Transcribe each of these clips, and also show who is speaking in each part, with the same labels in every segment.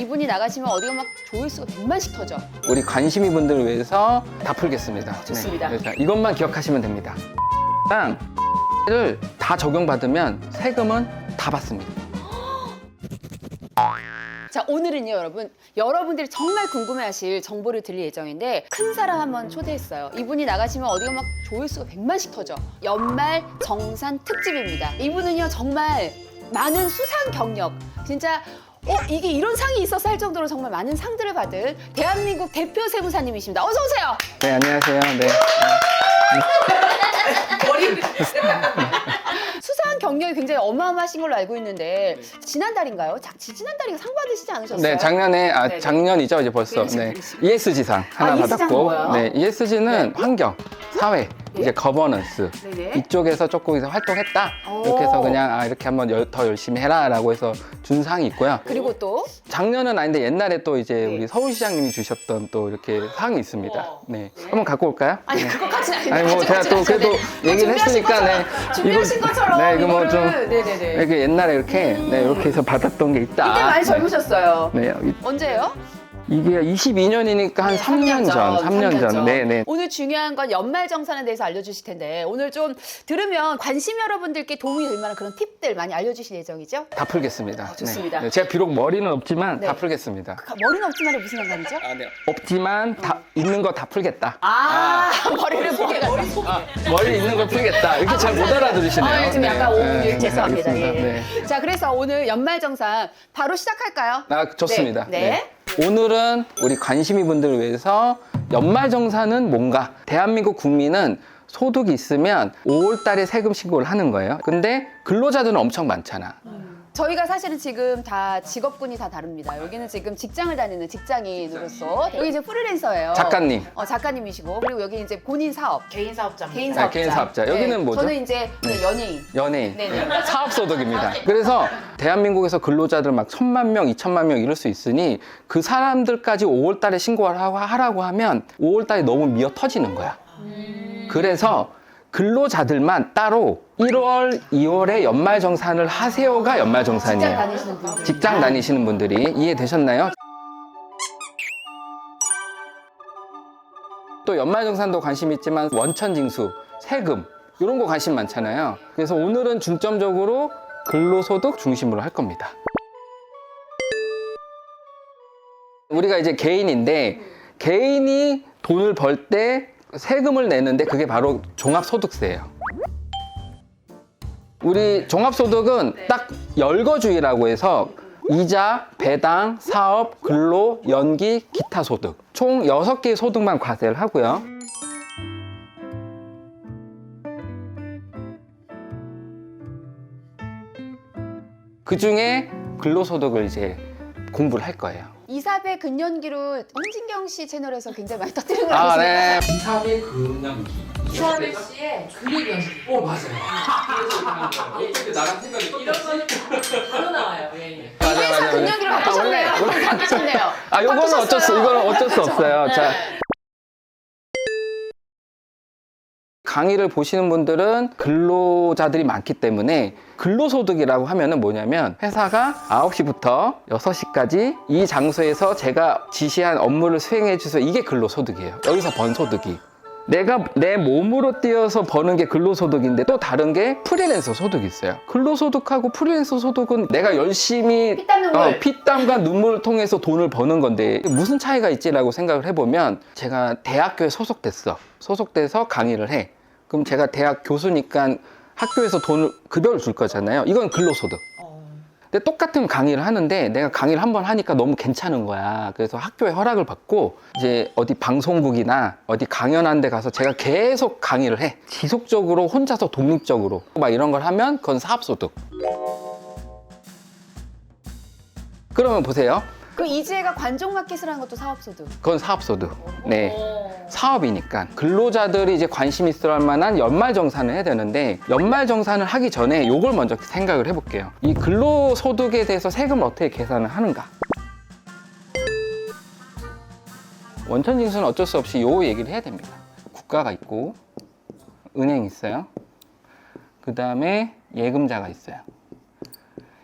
Speaker 1: 이분이 나가시면 어디가 막 조회수가 100만씩 터져.
Speaker 2: 우리 관심이 분들을 위해서 다 풀겠습니다.
Speaker 1: 좋습니다.
Speaker 2: 네. 자, 이것만 기억하시면 됩니다. 를 다 적용받으면 세금은 다 받습니다.
Speaker 1: 자, 오늘은요, 여러분들이 정말 궁금해하실 정보를 드릴 예정인데 큰 사람 한번 초대했어요. 이분이 나가시면 어디가 막 조회수가 100만씩 터져. 연말 정산 특집입니다. 이분은요, 정말 많은 수상 경력, 진짜 이게 이런 상이 있어서 할 정도로 정말 많은 상들을 받은 대한민국 대표 세무사님이십니다. 어서 오세요.
Speaker 2: 네, 안녕하세요. 네.
Speaker 1: 수상 경력이 굉장히 어마어마하신 걸로 알고 있는데 지난달인가요? 지난달인가 상 받으시지 않으셨어요?
Speaker 2: 네, 작년에
Speaker 1: 네네.
Speaker 2: 작년이죠, 이제 벌써.
Speaker 1: 그렇지,
Speaker 2: 네.
Speaker 1: 그렇지.
Speaker 2: ESG상 하나
Speaker 1: ESG 상
Speaker 2: 받았고.
Speaker 1: 뭐예요?
Speaker 2: 네, ESG는 환경, 사회, 이제 거버넌스
Speaker 1: 네네.
Speaker 2: 이쪽에서 조금 이제 활동했다.
Speaker 1: 오.
Speaker 2: 이렇게 해서 그냥 이렇게 한번 더 열심히 해라라고 해서 준 상이 있고요.
Speaker 1: 그리고 또
Speaker 2: 작년은 아닌데 옛날에 또 이제
Speaker 1: 네.
Speaker 2: 우리 서울시장님이 주셨던 또 이렇게 상이 있습니다.
Speaker 1: 우와.
Speaker 2: 네. 한번 갖고 올까요?
Speaker 1: 아니
Speaker 2: 네.
Speaker 1: 그거까지는 아닌데
Speaker 2: 아니 뭐 제가 또 그래도 얘기를 했으니까 네.
Speaker 1: 준비하신 것처럼
Speaker 2: 네, 이거 뭐 좀
Speaker 1: 네네네.
Speaker 2: 이렇게 옛날에 이렇게 네, 이렇게 해서 받았던 게 있다.
Speaker 1: 이때 많이 젊으셨어요.
Speaker 2: 네.
Speaker 1: 언제예요?
Speaker 2: 이게 22년이니까 한 3년 전, 3년 전. 네, 네.
Speaker 1: 오늘 중요한 건 연말정산에 대해서 알려주실 텐데 오늘 좀 들으면 관심 여러분들께 도움이 될 만한 그런 팁들 많이 알려주실 예정이죠?
Speaker 2: 다 풀겠습니다.
Speaker 1: 좋습니다.
Speaker 2: 네. 제가 비록 머리는 없지만
Speaker 1: 네.
Speaker 2: 다 풀겠습니다.
Speaker 1: 머리는 없지만 무슨 상관이죠?
Speaker 2: 네. 없지만 다 있는 거 다 풀겠다.
Speaker 1: 머리를 보게 간다.
Speaker 2: 머리 있는 거 풀겠다. 이렇게 잘 못 알아들으시네요.
Speaker 1: 요즘 약간 오후 죄송합니다.
Speaker 2: 알겠습니다.
Speaker 1: 예.
Speaker 2: 네.
Speaker 1: 자, 그래서 오늘 연말정산 바로 시작할까요?
Speaker 2: 좋습니다.
Speaker 1: 네.
Speaker 2: 오늘은 우리 관심이 분들을 위해서 연말정산은 뭔가? 대한민국 국민은 소득이 있으면 5월 달에 세금 신고를 하는 거예요. 근데 근로자들은 엄청 많잖아.
Speaker 1: 저희가 사실은 지금 다 직업군이 다 다릅니다. 여기는 지금 직장을 다니는 직장인으로서 여기 이제 프리랜서예요.
Speaker 2: 작가님.
Speaker 1: 작가님이시고 그리고 여기 이제 본인 사업,
Speaker 3: 개인 사업자입니다.
Speaker 1: 개인
Speaker 2: 네,
Speaker 1: 사업자.
Speaker 2: 개인 사업자. 여기는 뭐죠?
Speaker 1: 저는 이제 연예인.
Speaker 2: 연예인.
Speaker 1: 네네.
Speaker 2: 네. 사업소득입니다. 그래서 대한민국에서 근로자들 막 1,000만 명, 2,000만 명 이럴 수 있으니 그 사람들까지 5월 달에 신고를 하라고 하면 5월 달에 너무 미어 터지는 거야. 그래서 근로자들만 따로 1월, 2월에 연말정산을 하세요가 연말정산이에요.
Speaker 1: 직장 다니시는 분들.
Speaker 2: 직장 다니시는 분들이 이해되셨나요? 또 연말정산도 관심 있지만 원천징수, 세금 이런 거 관심 많잖아요. 그래서 오늘은 중점적으로 근로소득 중심으로 할 겁니다. 우리가 이제 개인인데 개인이 돈을 벌 때 세금을 내는데 그게 바로 종합소득세예요. 우리 종합소득은 딱 열거주의라고 해서 이자, 배당, 사업, 근로, 연기, 기타 소득 총 6개의 소득만 과세를 하고요. 그 중에 근로소득을 이제 공부를 할 거예요.
Speaker 1: 이사배 근년기로 홍진경 씨 채널에서 굉장히 많이 터뜨리는 거 아니세요?
Speaker 2: 네.
Speaker 4: 이사배 근년기.
Speaker 3: 이사배 씨의 그립 연습.
Speaker 4: 맞아요. 어떻게 나랑 생각이
Speaker 3: 이런 거는 바로 나와요. 예, 예.
Speaker 1: 이회사 근년기로 바꾸셨네요. 바꾸셨네요.
Speaker 2: 요거는 이거는 어쩔 수 없어요.
Speaker 1: 네.
Speaker 2: 자. 강의를 보시는 분들은 근로자들이 많기 때문에 근로소득이라고 하면은 뭐냐면 회사가 9시부터 6시까지 이 장소에서 제가 지시한 업무를 수행해 주세요. 이게 근로소득이에요. 여기서 번 소득이. 내가 내 몸으로 뛰어서 버는 게 근로소득인데 또 다른 게 프리랜서 소득이 있어요. 근로소득하고 프리랜서 소득은 내가 열심히
Speaker 1: 피땀 눈물.
Speaker 2: 피땀과 눈물을 통해서 돈을 버는 건데 무슨 차이가 있지라고 생각을 해보면 제가 대학교에 소속돼서 강의를 해. 그럼 제가 대학 교수니까 학교에서 급여를 줄 거잖아요. 이건 근로소득. 근데 똑같은 강의를 하는데 내가 강의를 한번 하니까 너무 괜찮은 거야. 그래서 학교에 허락을 받고 이제 어디 방송국이나 어디 강연한 데 가서 제가 계속 강의를 해. 지속적으로 혼자서 독립적으로 막 이런 걸 하면 그건 사업소득. 그러면 보세요.
Speaker 1: 그 이지혜가 관종마켓을 한 것도 사업소득.
Speaker 2: 그건 사업소득. 네. 사업이니까 근로자들이 이제 관심 있을 만한 연말정산을 해야 되는데 연말정산을 하기 전에 이걸 먼저 생각을 해볼게요. 이 근로소득에 대해서 세금을 어떻게 계산을 하는가? 원천징수는 어쩔 수 없이 요 얘기를 해야 됩니다. 국가가 있고 은행이 있어요. 그 다음에 예금자가 있어요.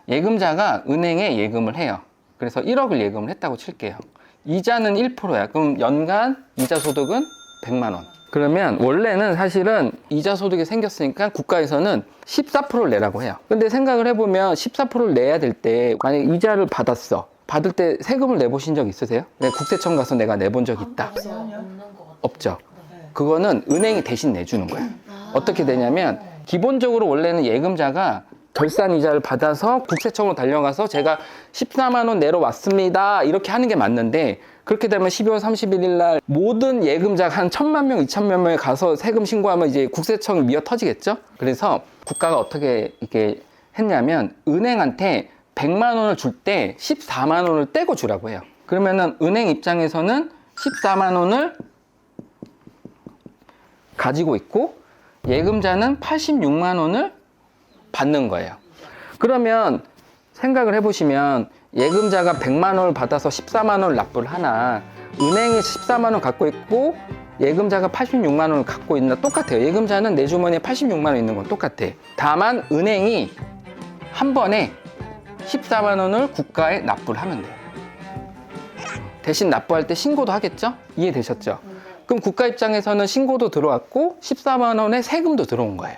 Speaker 2: 예금자가 은행에 예금을 해요. 그래서 1억을 예금을 했다고 칠게요. 이자는 1%야. 그럼 연간 이자 소득은 100만 원. 그러면 원래는 사실은 이자 소득이 생겼으니까 국가에서는 14%를 내라고 해요. 근데 생각을 해보면 14%를 내야 될 때 만약에 이자를 받았어. 받을 때 세금을 내보신 적 있으세요? 네, 국세청 가서 내가 내본 적 있다.
Speaker 3: 없는 것 같아요.
Speaker 2: 없죠. 그거는 은행이 대신 내주는 거예요. 어떻게 되냐면 기본적으로 원래는 예금자가 결산 이자를 받아서 국세청으로 달려가서 제가 14만 원 내러 왔습니다 이렇게 하는 게 맞는데, 그렇게 되면 12월 31일 날 모든 예금자가 한 1,000만 명, 2,000만 명에 가서 세금 신고하면 이제 국세청이 미어 터지겠죠. 그래서 국가가 어떻게 이렇게 했냐면 은행한테 100만 원을 줄 때 14만 원을 떼고 주라고 해요. 그러면은 은행 입장에서는 14만 원을 가지고 있고 예금자는 86만 원을 받는 거예요. 그러면 생각을 해보시면 예금자가 100만 원을 받아서 14만 원을 납부를 하나, 은행이 14만 원 갖고 있고 예금자가 86만 원을 갖고 있나 똑같아요. 예금자는 내 주머니에 86만 원 있는 건 똑같아. 다만 은행이 한 번에 14만 원을 국가에 납부를 하면 돼요. 대신 납부할 때 신고도 하겠죠? 이해되셨죠? 그럼 국가 입장에서는 신고도 들어왔고 14만 원의 세금도 들어온 거예요.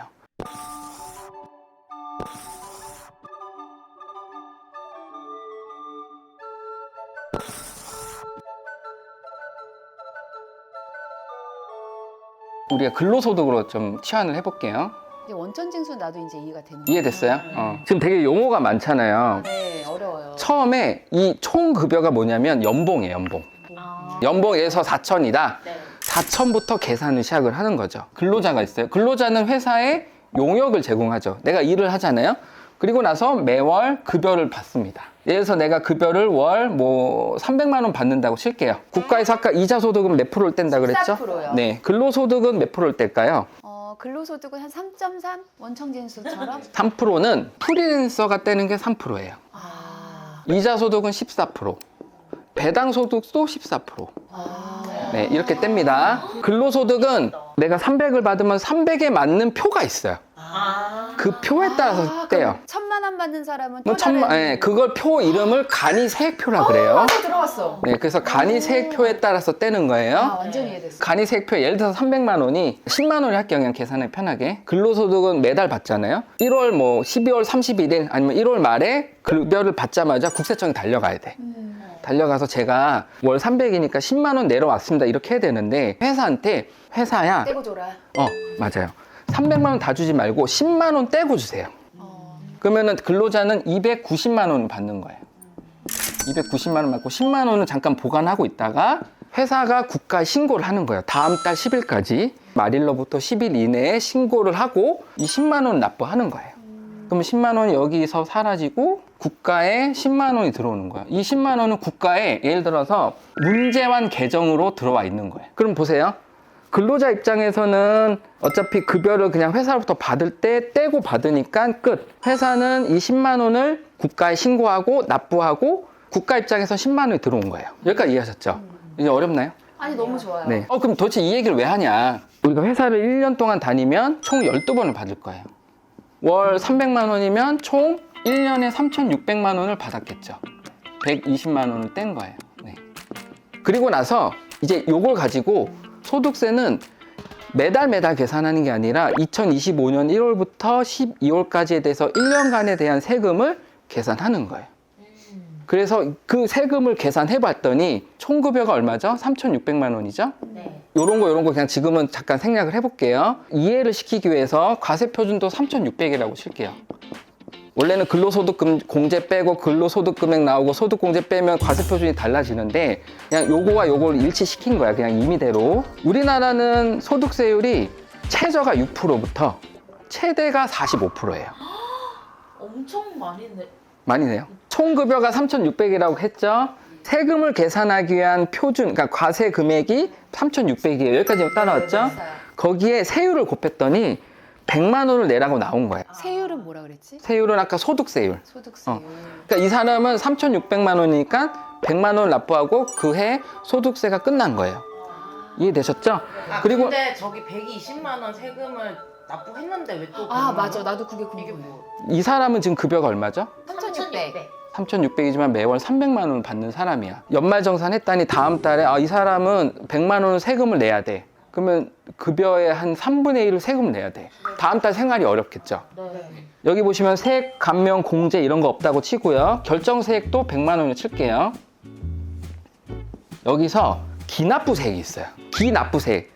Speaker 2: 우리가 근로소득으로 좀 치환을 해볼게요.
Speaker 1: 이제 원천징수 나도 이제 이해가 되는 거예요.
Speaker 2: 이해됐어요? 지금 되게 용어가 많잖아요.
Speaker 1: 네, 어려워요.
Speaker 2: 처음에 이 총급여가 뭐냐면 연봉이에요, 연봉. 연봉에서 4천이다.
Speaker 3: 네.
Speaker 2: 4천부터 계산을 시작을 하는 거죠. 근로자가 있어요. 근로자는 회사에 용역을 제공하죠. 내가 일을 하잖아요. 그리고 나서 매월 급여를 받습니다. 예를 들어서 내가 급여를 월 300만 원 받는다고 칠게요. 국가에서 아까 이자 소득은 몇 프로를 뗀다 그랬죠?
Speaker 1: 14%요.
Speaker 2: 네. 근로소득은 몇 프로를 뗄까요?
Speaker 1: 근로소득은 한 3.3? 원청진수처럼?
Speaker 2: 3%는 프리랜서가 떼는 게 3%예요.
Speaker 1: 아.
Speaker 2: 이자 소득은 14%. 배당 소득도 14%. 네, 이렇게 뗍니다. 근로소득은 내가 300을 받으면 300에 맞는 표가 있어요. 그 표에 따라서 떼요.
Speaker 1: 1,000만 원 받는 사람은
Speaker 2: 뭐
Speaker 1: 또 다른...
Speaker 2: 네, 그걸 표 이름을 간이세액표라 그래요.
Speaker 1: 맞아, 들어왔어.
Speaker 2: 네, 그래서 간이세액표에 따라서 떼는 거예요.
Speaker 1: 완전 이해됐어.
Speaker 2: 간이세액표 예를 들어서 300만 원이 10만 원을 할게요. 그냥 계산하기 편하게. 근로소득은 매달 받잖아요. 1월 12월 31일 아니면 1월 말에 급여를 받자마자 국세청에 달려가야 돼. 달려가서 제가 월 300이니까 10만 원 내려왔습니다. 이렇게 해야 되는데 회사한테 회사야.
Speaker 1: 떼고 줘라.
Speaker 2: 맞아요. 300만 원 다 주지 말고 10만 원 떼고 주세요. 그러면은 근로자는 290만 원을 받는 거예요. 290만 원 받고 10만 원은 잠깐 보관하고 있다가 회사가 국가에 신고를 하는 거예요. 다음 달 10일까지 말일로부터 10일 이내에 신고를 하고 이 10만 원 납부하는 거예요. 그러면 10만 원이 여기서 사라지고 국가에 10만 원이 들어오는 거예요. 이 10만 원은 국가에 예를 들어서 문제완 계정으로 들어와 있는 거예요. 그럼 보세요. 근로자 입장에서는 어차피 급여를 그냥 회사로부터 받을 때 떼고 받으니까 끝. 회사는 이 10만 원을 국가에 신고하고 납부하고 국가 입장에서 10만 원이 들어온 거예요. 여기까지 이해하셨죠? 이제 어렵나요?
Speaker 1: 아니, 너무 좋아요.
Speaker 2: 네. 그럼 도대체 이 얘기를 왜 하냐? 우리가 회사를 1년 동안 다니면 총 12번을 받을 거예요. 월 300만 원이면 총 1년에 3,600만 원을 받았겠죠. 120만 원을 뗀 거예요. 네. 그리고 나서 이제 요걸 가지고 소득세는 매달 계산하는 게 아니라 2025년 1월부터 12월까지에 대해서 1년간에 대한 세금을 계산하는 거예요. 그래서 그 세금을 계산해 봤더니 총급여가 얼마죠? 3,600만 원이죠?
Speaker 3: 네.
Speaker 2: 요런 거 그냥 지금은 잠깐 생략을 해볼게요. 이해를 시키기 위해서 과세표준도 3,600이라고 칠게요. 원래는 근로소득금 공제 빼고 근로소득 금액 나오고 소득공제 빼면 과세표준이 달라지는데 그냥 요거와 요걸 일치시킨 거야. 그냥 임의대로. 우리나라는 소득세율이 최저가 6%부터 최대가 45%예요.
Speaker 3: 엄청 많이 내.
Speaker 2: 많이 내요. 총급여가 3,600이라고 했죠. 세금을 계산하기 위한 표준, 그러니까 과세 금액이 3,600이에요. 여기까지 따라왔죠? 거기에 세율을 곱했더니 100만 원을 내라고 나온 거예요.
Speaker 1: 세율은 뭐라 그랬지?
Speaker 2: 세율은 아까 소득세율.
Speaker 1: 소득세율.
Speaker 2: 그러니까 이 사람은 3,600만 원이니까 100만 원을 납부하고 그 해 소득세가 끝난 거예요. 이해되셨죠? 그리고
Speaker 5: 근데 저기 120만 원 세금을 납부했는데 왜 또?
Speaker 1: 맞아. 나도 그게 궁금해.
Speaker 5: 이게 뭐?
Speaker 2: 이 사람은 지금 급여가 얼마죠?
Speaker 1: 3,600.
Speaker 2: 3,600이지만 매월 300만 원을 받는 사람이야. 연말정산했다니 다음 달에 이 사람은 100만 원을 세금을 내야 돼. 그러면 급여의 한 3분의 1을 세금을 내야 돼. 다음 달 생활이 어렵겠죠.
Speaker 3: 네.
Speaker 2: 여기 보시면 세액, 감면, 공제 이런 거 없다고 치고요. 결정세액도 100만 원을 칠게요. 여기서 기납부세액이 있어요. 기납부세액.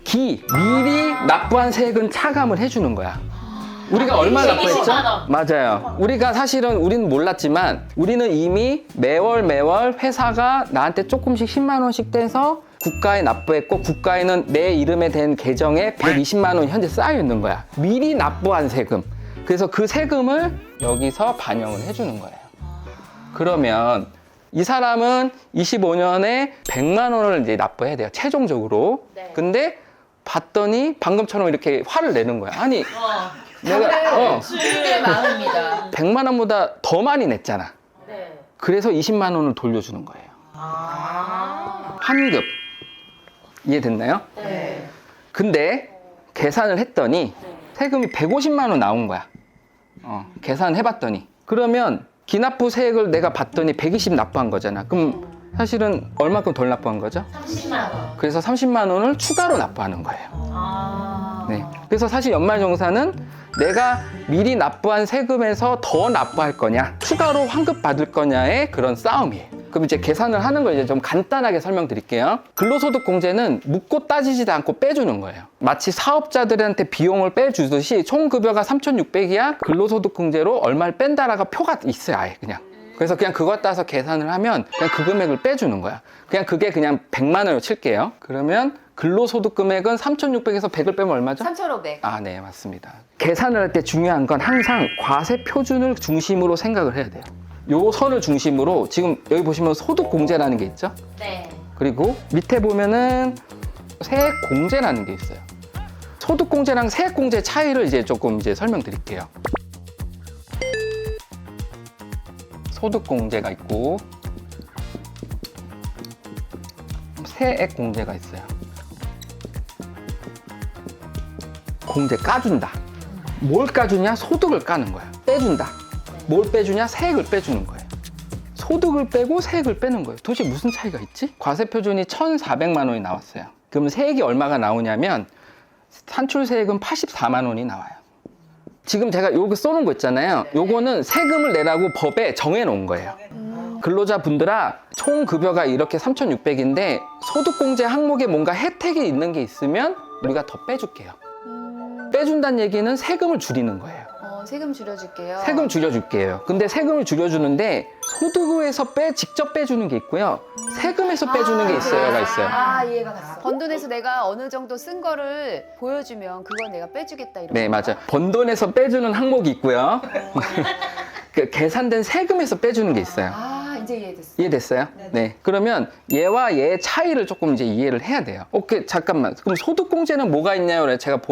Speaker 2: 미리 납부한 세액은 차감을 해주는 거야. 우리가 얼마 납부했죠?
Speaker 3: 20만 원.
Speaker 2: 맞아요. 우리가 사실은 우리는 몰랐지만 우리는 이미 매월 회사가 나한테 조금씩 10만 원씩 떼서 국가에 납부했고 국가에는 내 이름에 된 계정에 120만 원이 현재 쌓여 있는 거야. 미리 납부한 세금. 그래서 그 세금을 여기서 반영을 해주는 거예요. 그러면 이 사람은 25년에 100만 원을 이제 납부해야 돼요. 최종적으로.
Speaker 3: 네.
Speaker 2: 근데 봤더니 방금처럼 이렇게 화를 내는 거야. 아니 내가
Speaker 1: 그때 마음입니다.
Speaker 2: 100만 원보다 더 많이 냈잖아.
Speaker 3: 네.
Speaker 2: 그래서 20만 원을 돌려주는 거예요. 환급. 이해됐나요?
Speaker 3: 네.
Speaker 2: 근데 계산을 했더니 세금이 150만 원 나온 거야. 계산을 해봤더니. 그러면 기납부 세액을 내가 봤더니 120 납부한 거잖아. 그럼 사실은 얼마큼 덜 납부한 거죠?
Speaker 3: 30만 원.
Speaker 2: 그래서 30만 원을 추가로 납부하는 거예요.
Speaker 3: 아.
Speaker 2: 네. 그래서 사실 연말정산은 내가 미리 납부한 세금에서 더 납부할 거냐, 추가로 환급 받을 거냐의 그런 싸움이에요. 그럼 이제 계산을 하는 걸 이제 좀 간단하게 설명드릴게요. 근로소득공제는 묻고 따지지도 않고 빼주는 거예요. 마치 사업자들한테 비용을 빼주듯이 총 급여가 3,600이야. 근로소득공제로 얼마를 뺀다라가 표가 있어요, 아예 그냥. 그래서 그냥 그것 따서 계산을 하면 그냥 그 금액을 빼주는 거야. 그냥 그게 그냥 100만 원으로 칠게요. 그러면 근로소득 금액은 3,600에서 100을 빼면 얼마죠?
Speaker 1: 3,500.
Speaker 2: 아, 네, 맞습니다. 계산을 할 때 중요한 건 항상 과세 표준을 중심으로 생각을 해야 돼요. 요 선을 중심으로 지금 여기 보시면 소득공제라는 게 있죠?
Speaker 3: 네.
Speaker 2: 그리고 밑에 보면은 세액공제라는 게 있어요. 소득공제랑 세액공제 차이를 이제 조금 이제 설명드릴게요. 소득공제가 있고 세액공제가 있어요. 공제 까준다. 뭘 까주냐? 소득을 까는 거야. 빼준다. 뭘 빼주냐? 세액을 빼주는 거예요. 소득을 빼고 세액을 빼는 거예요. 도대체 무슨 차이가 있지? 과세 표준이 1,400만 원이 나왔어요. 그럼 세액이 얼마가 나오냐면 산출세액은 84만 원이 나와요. 지금 제가 요거 써놓은 거 있잖아요. 요거는 세금을 내라고 법에 정해놓은 거예요. 근로자 분들아, 총 급여가 이렇게 3,600인데 소득공제 항목에 뭔가 혜택이 있는 게 있으면 우리가 더 빼줄게요. 빼준다는 얘기는 세금을 줄이는 거예요.
Speaker 1: 세금 줄여줄게요.
Speaker 2: 세금 줄여줄게요. 근데 세금을 줄여주는데 소득에서 직접 빼주는 게 있고요. 세금에서 빼주는 게 있어요가 있어요.
Speaker 1: 아, 이해가 갔어. 번 돈에서 내가 어느 정도 쓴 거를 보여주면 그건 내가 빼주겠다 이런
Speaker 2: 네,
Speaker 1: 거.
Speaker 2: 맞아요. 번 돈에서 빼주는 항목이 있고요. 그 계산된 세금에서 빼주는 게 있어요.
Speaker 1: 아, 이제 이해됐어.
Speaker 2: 이해됐어요? 네. 그러면 얘와 얘의 차이를 조금 이제 이해를 해야 돼요. 오케이, 잠깐만. 그럼 소득공제는 뭐가 있냐요? 제가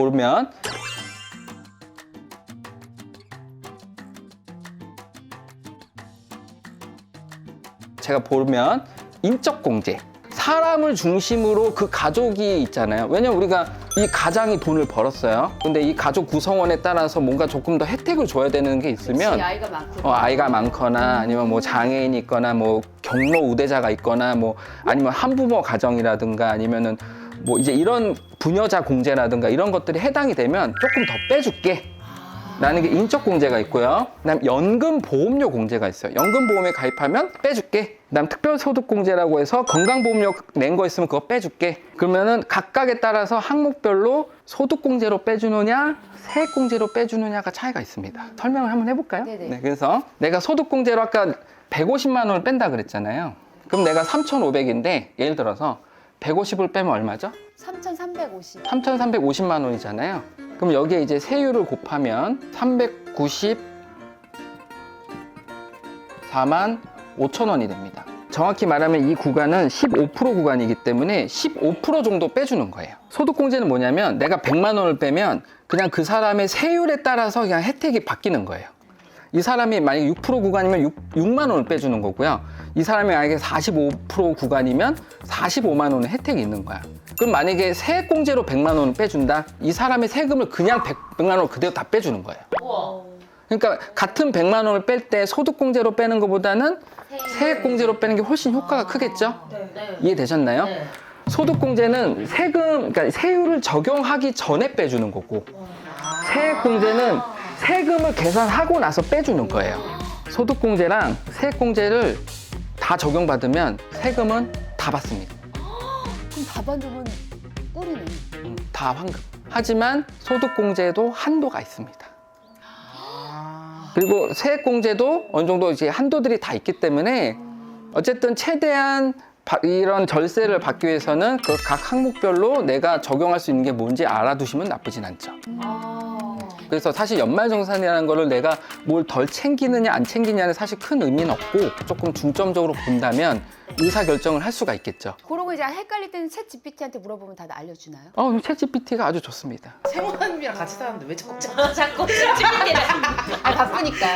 Speaker 2: 보면 인적공제. 사람을 중심으로 그 가족이 있잖아요. 왜냐면 우리가 이 가장이 돈을 벌었어요. 근데 이 가족 구성원에 따라서 뭔가 조금 더 혜택을 줘야 되는 게 있으면
Speaker 1: 그치, 아이가 많고.
Speaker 2: 아이가 많거나 아니면 뭐 장애인이 있거나 뭐 경로 우대자가 있거나 뭐 아니면 한부모 가정이라든가 아니면은 뭐 이제 이런 부녀자 공제라든가 이런 것들이 해당이 되면 조금 더 빼줄게. 라는 게 인적공제가 있고요. 그다음 연금보험료 공제가 있어요. 연금보험에 가입하면 빼줄게. 그다음 특별소득공제라고 해서 건강보험료 낸 거 있으면 그거 빼줄게. 그러면은 각각에 따라서 항목별로 소득공제로 빼주느냐 세액공제로 빼주느냐가 차이가 있습니다. 설명을 한번 해볼까요?
Speaker 1: 네네.
Speaker 2: 네, 그래서 내가 소득공제로 아까 150만 원을 뺀다 그랬잖아요. 그럼 내가 3,500인데 예를 들어서 150을 빼면 얼마죠?
Speaker 1: 3,350.
Speaker 2: 3,350만 원이잖아요. 그럼 여기에 이제 세율을 곱하면 394만 5천 원이 됩니다. 정확히 말하면 이 구간은 15% 구간이기 때문에 15% 정도 빼주는 거예요. 소득공제는 뭐냐면 내가 100만 원을 빼면 그냥 그 사람의 세율에 따라서 그냥 혜택이 바뀌는 거예요. 이 사람이 만약에 6% 구간이면 6만 원을 빼주는 거고요. 이 사람이 만약에 45% 구간이면 45만 원의 혜택이 있는 거야. 그럼 만약에 세액공제로 100만 원을 빼준다? 이 사람의 세금을 그냥 100만 원 그대로 다 빼주는 거예요.
Speaker 3: 우와.
Speaker 2: 그러니까 같은 100만 원을 뺄 때 소득공제로 빼는 것보다는 세액공제로 빼는 게 훨씬 효과가 크겠죠?
Speaker 3: 네.
Speaker 2: 이해되셨나요?
Speaker 3: 네.
Speaker 2: 소득공제는 그러니까 세율을 적용하기 전에 빼주는 거고, 세액공제는 세금을 계산하고 나서 빼주는 거예요. 소득공제랑 세액공제를 다 적용받으면 세금은 다 받습니다.
Speaker 1: 그럼 다 받으면 꿀이네.
Speaker 2: 다 환급. 하지만 소득공제도 한도가 있습니다. 그리고 세액공제도 어느 정도 이제 한도들이 다 있기 때문에 어쨌든 최대한 이런 절세를 받기 위해서는 그 각 항목별로 내가 적용할 수 있는 게 뭔지 알아두시면 나쁘진 않죠. 그래서 사실 연말정산이라는 거를 내가 뭘 덜 챙기느냐 안 챙기냐는 사실 큰 의미는 없고 조금 중점적으로 본다면 의사결정을 할 수가 있겠죠.
Speaker 1: 그러고 이제 헷갈릴 때는 챗 GPT한테 물어보면 다 알려주나요?
Speaker 2: 챗GPT가 아주 좋습니다.
Speaker 5: 세모님이랑 같이 사는데 왜 자꾸
Speaker 3: 자꾸 찜찜이네.
Speaker 1: 아 바쁘니까.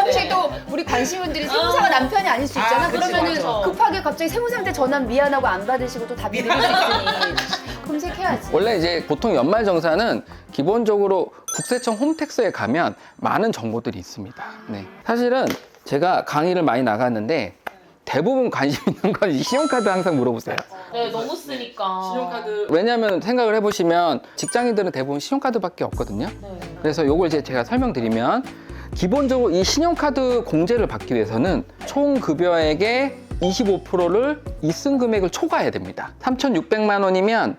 Speaker 1: 혹시 또 우리 관심분들이 세무사가 남편이 아닐 수 있잖아.
Speaker 5: 그치,
Speaker 1: 그러면은
Speaker 5: 맞아.
Speaker 1: 급하게 갑자기 세무사한테 전화 미안하고 안 받으시고 또 답이 느릴 수 있으니 검색해야지.
Speaker 2: 원래 이제 보통 연말정산은 기본적으로 국세청 홈택스에 가면 많은 정보들이 있습니다. 네. 사실은 제가 강의를 많이 나갔는데 대부분 관심 있는 건 이 신용카드 항상 물어보세요.
Speaker 3: 네, 너무 쓰니까.
Speaker 2: 왜냐하면 생각을 해보시면 직장인들은 대부분 신용카드밖에 없거든요.
Speaker 3: 네.
Speaker 2: 그래서 요걸 이제 제가 설명드리면 기본적으로 이 신용카드 공제를 받기 위해서는 총 급여액의 25%를 이쓴 금액을 초과해야 됩니다. 3,600만 원이면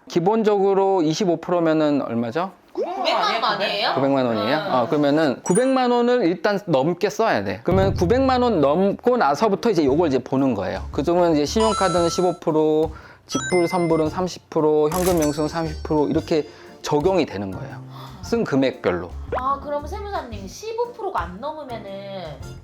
Speaker 2: 기본적으로 25%면은 얼마죠?
Speaker 3: 900만 원 아니에요?
Speaker 2: 900만 원이에요? 그러면은 900만 원을 일단 넘게 써야 돼. 그러면 900만 원 넘고 나서부터 이제 요걸 이제 보는 거예요. 그중은 이제 신용카드는 15%, 직불 선불은 30%, 현금 영수증 30% 이렇게 적용이 되는 거예요. 쓴 금액별로.
Speaker 3: 아, 그럼 세무사님 15%가 안 넘으면은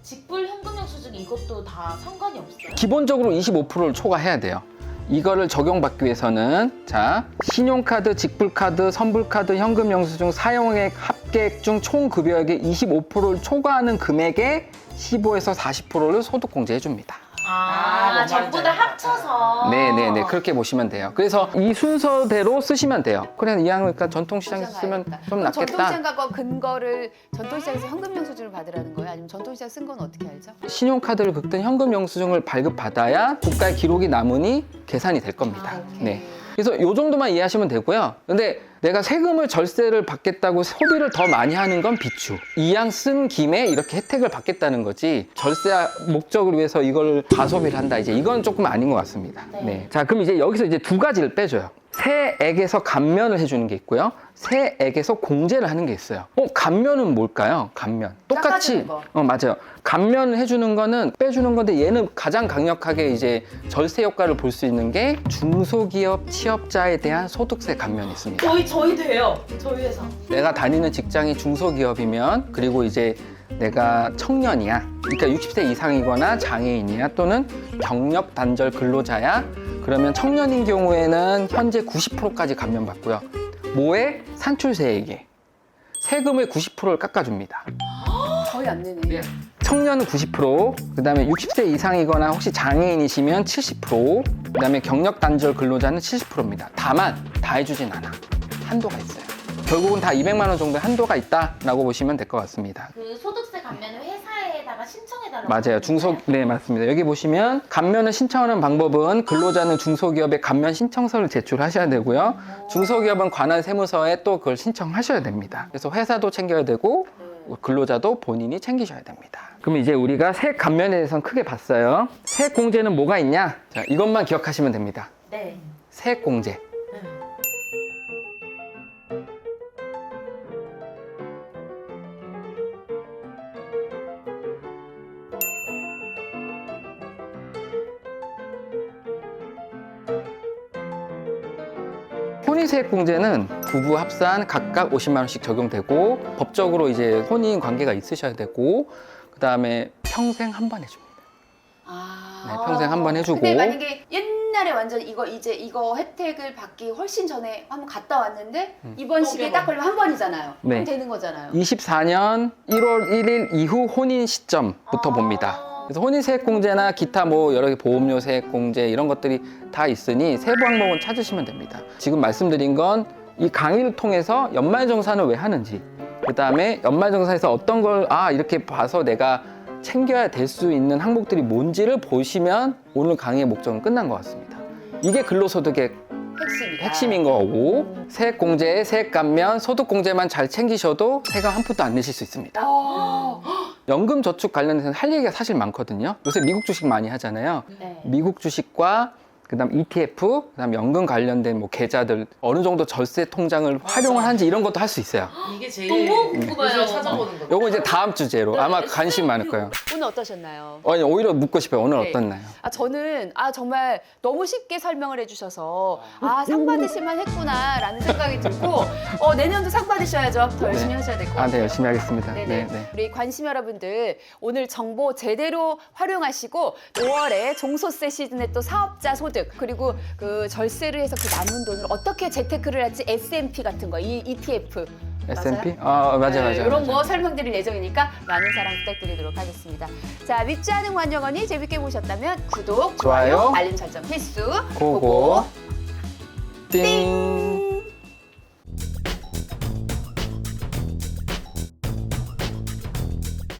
Speaker 3: 직불 현금 영수증 이것도 다 상관이 없어요?
Speaker 2: 기본적으로 25%를 초과해야 돼요. 이거를 적용받기 위해서는 자 신용카드, 직불카드, 선불카드, 현금 영수증 사용액 합계액 중 총 급여액의 25%를 초과하는 금액의 15에서 40%를 소득공제해 줍니다.
Speaker 5: 뭔
Speaker 3: 전부 다
Speaker 5: 말인지
Speaker 3: 합쳐서.
Speaker 2: 네네네 그렇게 보시면 돼요. 그래서 이 순서대로 쓰시면 돼요. 그래 이왕이니까 전통시장에서 쓰면 좀 낫겠다.
Speaker 1: 전통시장과 근거를 전통시장에서 현금 영수증을 받으라는 거예요? 아니면 전통시장 쓴 건 어떻게 알죠?
Speaker 2: 신용카드를 긁든 현금 영수증을 발급받아야 국가에 기록이 남으니 계산이 될 겁니다.
Speaker 1: 오케이.
Speaker 2: 네. 그래서 이 정도만 이해하시면 되고요. 근데 내가 세금을 절세를 받겠다고 소비를 더 많이 하는 건 비추. 이왕 쓴 김에 이렇게 혜택을 받겠다는 거지 절세 목적을 위해서 이걸 과소비를 한다. 이제 이건 조금 아닌 것 같습니다. 네. 자, 그럼 이제 여기서 이제 두 가지를 빼줘요. 세액에서 감면을 해주는 게 있고요. 세액에서 공제를 하는 게 있어요. 감면은 뭘까요? 감면. 똑같이.
Speaker 1: 깎아주는 거.
Speaker 2: 맞아요. 감면을 해주는 거는 빼주는 건데 얘는 가장 강력하게 이제 절세 효과를 볼 수 있는 게 중소기업 취업자에 대한 소득세 감면이 있습니다.
Speaker 3: 저희 돼요. 저희 회사.
Speaker 2: 내가 다니는 직장이 중소기업이면 그리고 이제 내가 청년이야. 그러니까 60세 이상이거나 장애인이야 또는 경력 단절 근로자야. 그러면 청년인 경우에는 현재 90%까지 감면받고요. 뭐에? 산출세액에. 세금의 90%를 깎아줍니다.
Speaker 1: 거의 안 내네.
Speaker 2: 청년은 90%, 그 다음에 60세 이상이거나 혹시 장애인이시면 70%, 그 다음에 경력 단절 근로자는 70%입니다. 다만 다 해주진 않아. 한도가 있어요. 결국은 다 200만 원 정도의 한도가 있다라고 보시면 될 것 같습니다.
Speaker 3: 그 소득세 감면을 회사에다가 신청해달라고.
Speaker 2: 맞아요. 네, 맞습니다. 여기 보시면 감면을 신청하는 방법은 근로자는 중소기업에 감면 신청서를 제출하셔야 되고요. 중소기업은 관할 세무서에 또 그걸 신청하셔야 됩니다. 그래서 회사도 챙겨야 되고 근로자도 본인이 챙기셔야 됩니다. 그럼 이제 우리가 세액 감면에 대해서는 크게 봤어요. 세액 공제는 뭐가 있냐? 자, 이것만 기억하시면 됩니다.
Speaker 3: 네.
Speaker 2: 세액 공제. 혼인세액공제는 부부 합산 각각 50만 원씩 적용되고 법적으로 이제 혼인 관계가 있으셔야 되고 그 다음에 평생 한 번 해줍니다. 네, 평생 한 번 해주고.
Speaker 1: 근데 만약에 옛날에 완전 이거 혜택을 받기 훨씬 전에 한번 갔다 왔는데 이번 시기에 딱 걸리면 한 번이잖아요.
Speaker 2: 네.
Speaker 1: 그럼 되는 거잖아요.
Speaker 2: 24년 1월 1일 이후 혼인 시점부터 봅니다. 그래서 혼인세액공제나 기타 뭐 여러 개 보험료 세액공제 이런 것들이 다 있으니 세부 항목은 찾으시면 됩니다. 지금 말씀드린 건 이 강의를 통해서 연말정산을 왜 하는지 그다음에 연말정산에서 어떤 걸 이렇게 봐서 내가 챙겨야 될 수 있는 항목들이 뭔지를 보시면 오늘 강의의 목적은 끝난 것 같습니다. 이게 근로소득의 핵심인 거고 세액공제, 세액감면, 소득공제만 잘 챙기셔도 세금 한 푼도 안 내실 수 있습니다. 연금 저축 관련해서는 할 얘기가 사실 많거든요. 요새 미국 주식 많이 하잖아요.
Speaker 3: 네.
Speaker 2: 미국 주식과 그다음 ETF, 그다음 연금 관련된 뭐 계좌들 어느 정도 절세 통장을 활용을 하는지 이런 것도 할 수 있어요.
Speaker 5: 이게 제일
Speaker 3: 너무 궁금해요.
Speaker 5: 요즘 찾아보는 거.
Speaker 2: 요거 이제 다음 주제로 아마 관심 많을 거예요.
Speaker 1: 오늘 어떠셨나요?
Speaker 2: 아니, 오히려 묻고 싶어요. 오늘
Speaker 1: 네.
Speaker 2: 어떻나요?
Speaker 1: 저는 정말 너무 쉽게 설명을 해주셔서 상 받으실만 했구나라는 생각이 들고 내년도 상 받으셔야죠. 더 열심히 하셔야 될 것 같아요.
Speaker 2: 네, 열심히 하겠습니다.
Speaker 1: 네네.
Speaker 2: 네.
Speaker 1: 우리 관심 여러분들 오늘 정보 제대로 활용하시고 5월에 종소세 시즌에 또 사업자 소득 그리고 그 절세를 해서 그 남은 돈을 어떻게 재테크를 할지 S&P 같은 거, 이 ETF
Speaker 2: S&P? 맞아요.
Speaker 1: 이런 거 설명드릴 예정이니까 많은 사랑 부탁드리도록 하겠습니다. 자, 밉지 않은 관영언니 재밌게 보셨다면 구독,
Speaker 2: 좋아요,
Speaker 1: 알림 설정 필수.
Speaker 2: 고고 띵.